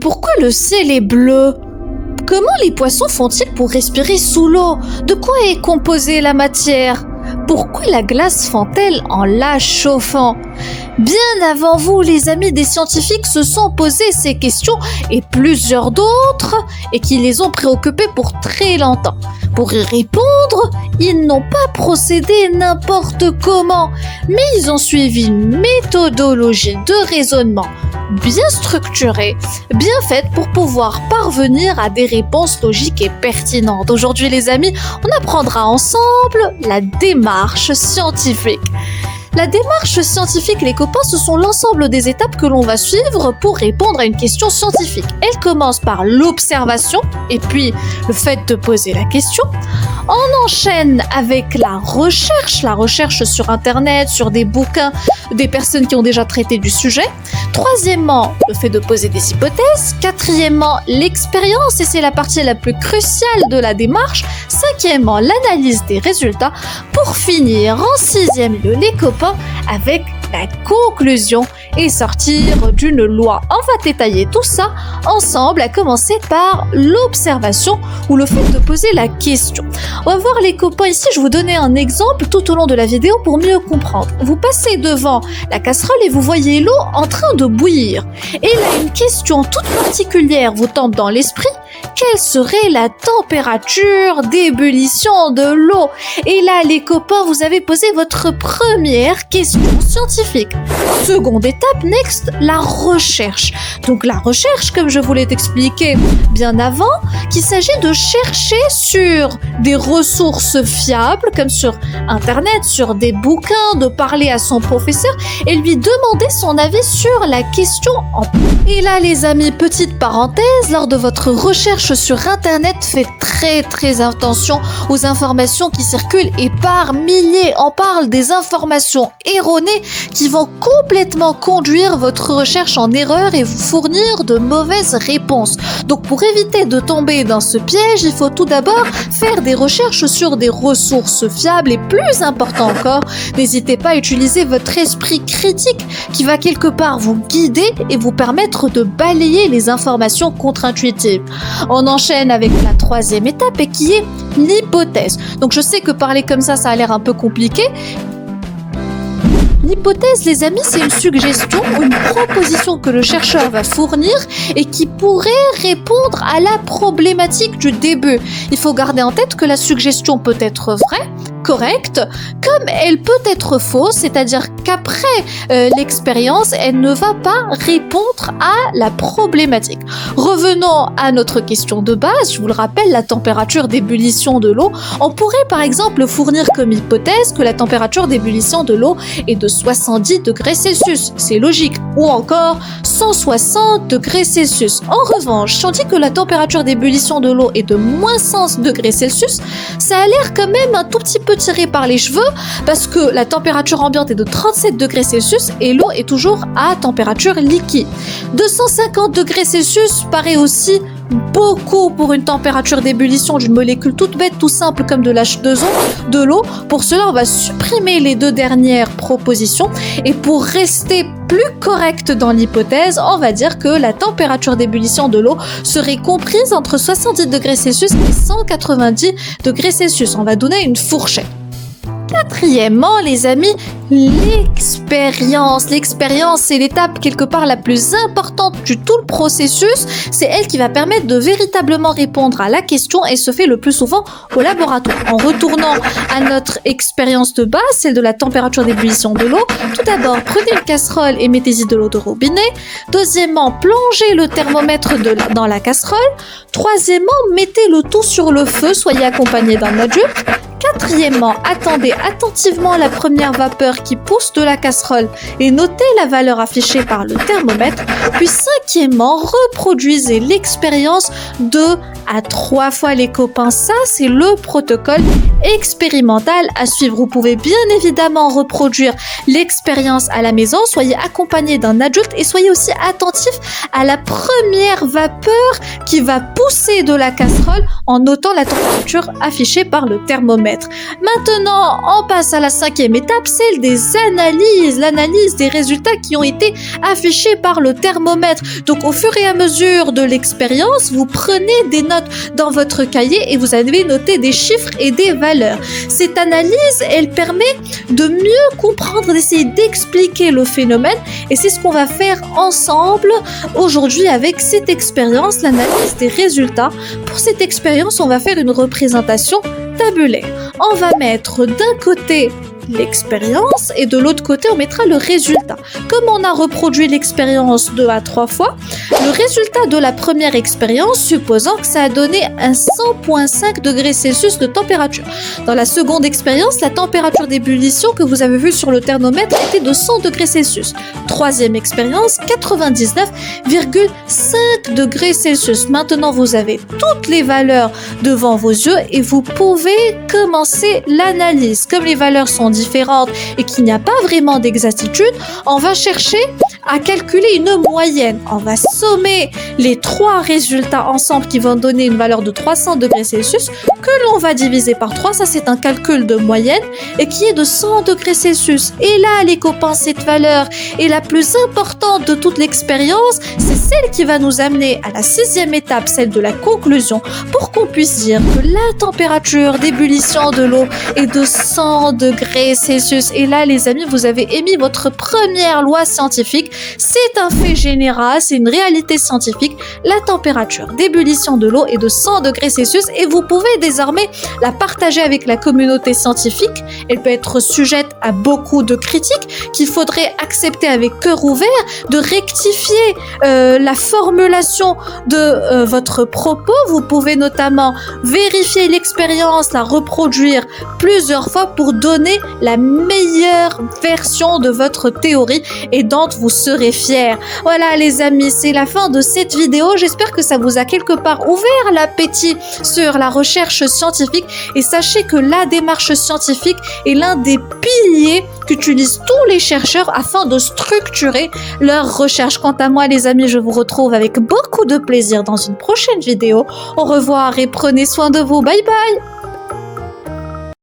Pourquoi le ciel est bleu? Comment les poissons font-ils pour respirer sous l'eau? De quoi est composée la matière? Pourquoi la glace fond-elle en la chauffant? Bien avant vous, les amis des scientifiques se sont posés ces questions et plusieurs d'autres et qui les ont préoccupés pour très longtemps. Pour y répondre, ils n'ont pas procédé n'importe comment, mais ils ont suivi une méthodologie de raisonnement bien structurée, bien faite pour pouvoir parvenir à des réponses logiques et pertinentes. Aujourd'hui, les amis, on apprendra ensemble la démarche scientifique. La démarche scientifique, les copains, ce sont l'ensemble des étapes que l'on va suivre pour répondre à une question scientifique. Elle commence par l'observation et puis le fait de poser la question. On enchaîne avec la recherche sur Internet, sur des bouquins, des personnes qui ont déjà traité du sujet. Troisièmement, le fait de poser des hypothèses. Quatrièmement, l'expérience, et c'est la partie la plus cruciale de la démarche. Cinquièmement, l'analyse des résultats. Pour finir, en sixième lieu, les copains, avec la conclusion et sortir d'une loi. On va détailler tout ça ensemble, à commencer par l'observation ou le fait de poser la question. On va voir les copains ici, je vais vous donner un exemple tout au long de la vidéo pour mieux comprendre. Vous passez devant la casserole et vous voyez l'eau en train de bouillir. Et là, une question toute particulière vous tombe dans l'esprit. Quelle serait la température d'ébullition de l'eau? Et là, les copains, vous avez posé votre première question scientifique. Seconde étape, next, la recherche. Donc la recherche, comme je vous l'ai expliqué bien avant, qu'il s'agit de chercher sur des ressources fiables, comme sur Internet, sur des bouquins, de parler à son professeur et lui demander son avis sur la question en... Et là, les amis, petite parenthèse, lors de votre recherche sur Internet, faites très attention aux informations qui circulent et par milliers. On parle des informations erronées qui vont complètement conduire votre recherche en erreur et vous fournir de mauvaises réponses. Donc pour éviter de tomber dans ce piège, il faut tout d'abord faire des recherches sur des ressources fiables et plus important encore, n'hésitez pas à utiliser votre esprit critique qui va quelque part vous guider et vous permettre de balayer les informations contre-intuitives. On enchaîne avec la troisième étape et qui est l'hypothèse. Donc je sais que parler comme ça a l'air un peu compliqué. L'hypothèse, les amis, c'est une suggestion ou une proposition que le chercheur va fournir et qui pourrait répondre à la problématique du début. Il faut garder en tête que la suggestion peut être vraie, correcte, comme elle peut être fausse, c'est-à-dire qu'après l'expérience, elle ne va pas répondre à la problématique. Revenons à notre question de base, je vous le rappelle, la température d'ébullition de l'eau. On pourrait par exemple fournir comme hypothèse que la température d'ébullition de l'eau est de 70 degrés Celsius, c'est logique, ou encore 160 degrés Celsius. En revanche, si on dit que la température d'ébullition de l'eau est de moins 100 degrés Celsius, ça a l'air quand même un tout petit peu tiré par les cheveux parce que la température ambiante est de 37 degrés Celsius et l'eau est toujours à température liquide. 250 degrés Celsius paraît aussi beaucoup pour une température d'ébullition d'une molécule toute bête, tout simple comme de l'H2O, de l'eau. Pour cela, on va supprimer les deux dernières propositions et pour rester plus correct dans l'hypothèse, on va dire que la température d'ébullition de l'eau serait comprise entre 70 degrés Celsius et 190 degrés Celsius. On va donner une fourchette. Quatrièmement, les amis, l'expérience. L'expérience, c'est l'étape quelque part la plus importante du tout le processus. C'est elle qui va permettre de véritablement répondre à la question et se fait le plus souvent au laboratoire. En retournant à notre expérience de base, celle de la température d'ébullition de l'eau, tout d'abord, prenez une casserole et mettez-y de l'eau de robinet. Deuxièmement, plongez le thermomètre dans la casserole. Troisièmement, mettez le tout sur le feu, soyez accompagné d'un adulte. Quatrièmement, attendez attentivement la première vapeur qui pousse de la casserole et notez la valeur affichée par le thermomètre. Puis cinquièmement, reproduisez l'expérience 2 à 3 fois, les copains. Ça, c'est le protocole expérimental à suivre. Vous pouvez bien évidemment reproduire l'expérience à la maison. Soyez accompagné d'un adulte et soyez aussi attentif à la première vapeur qui va pousser de la casserole en notant la température affichée par le thermomètre. thermomètre. Maintenant, on passe à la 5e étape, celle des analyses, l'analyse des résultats qui ont été affichés par le thermomètre. Donc au fur et à mesure de l'expérience, vous prenez des notes dans votre cahier et vous avez noté des chiffres et des valeurs. Cette analyse, elle permet de mieux comprendre, d'essayer d'expliquer le phénomène, et c'est ce qu'on va faire ensemble aujourd'hui avec cette expérience, l'analyse des résultats. Pour cette expérience, on va faire une représentation tabulaire. On va mettre d'un côté l'expérience et de l'autre côté on mettra le résultat. Comme on a reproduit l'expérience 2 à 3 fois, le résultat de la première expérience, supposant que ça a donné un 100,5 degrés Celsius de température. Dans la seconde expérience, la température d'ébullition que vous avez vue sur le thermomètre était de 100 degrés Celsius. Troisième expérience, 99,5 degrés Celsius. Maintenant, vous avez toutes les valeurs devant vos yeux et vous pouvez commencer l'analyse. Comme les valeurs sont différentes et qu'il n'y a pas vraiment d'exactitude, on va chercher à calculer une moyenne. On va sommer les trois résultats ensemble qui vont donner une valeur de 300 degrés Celsius que l'on va diviser par 3. Ça, c'est un calcul de moyenne et qui est de 100 degrés Celsius. Et là, les copains, cette valeur est la plus importante de toute l'expérience. C'est celle qui va nous amener à la 6e étape, celle de la conclusion, pour qu'on puisse dire que la température d'ébullition de l'eau est de 100 degrés Celsius. Et là, les amis, vous avez émis votre première loi scientifique. C'est un fait général, c'est une réalité scientifique. La température d'ébullition de l'eau est de 100 degrés Celsius et vous pouvez désormais la partager avec la communauté scientifique. Elle peut être sujette à beaucoup de critiques qu'il faudrait accepter avec cœur ouvert, de rectifier la formulation de votre propos. Vous pouvez notamment vérifier l'expérience, la reproduire plusieurs fois pour donner la meilleure version de votre théorie et dont vous serez fiers. Voilà les amis, c'est la fin de cette vidéo. J'espère que ça vous a quelque part ouvert l'appétit sur la recherche scientifique et sachez que la démarche scientifique est l'un des piliers qu'utilisent tous les chercheurs afin de structurer leurs recherches. Quant à moi les amis, je vous retrouve avec beaucoup de plaisir dans une prochaine vidéo. Au revoir et prenez soin de vous. Bye bye.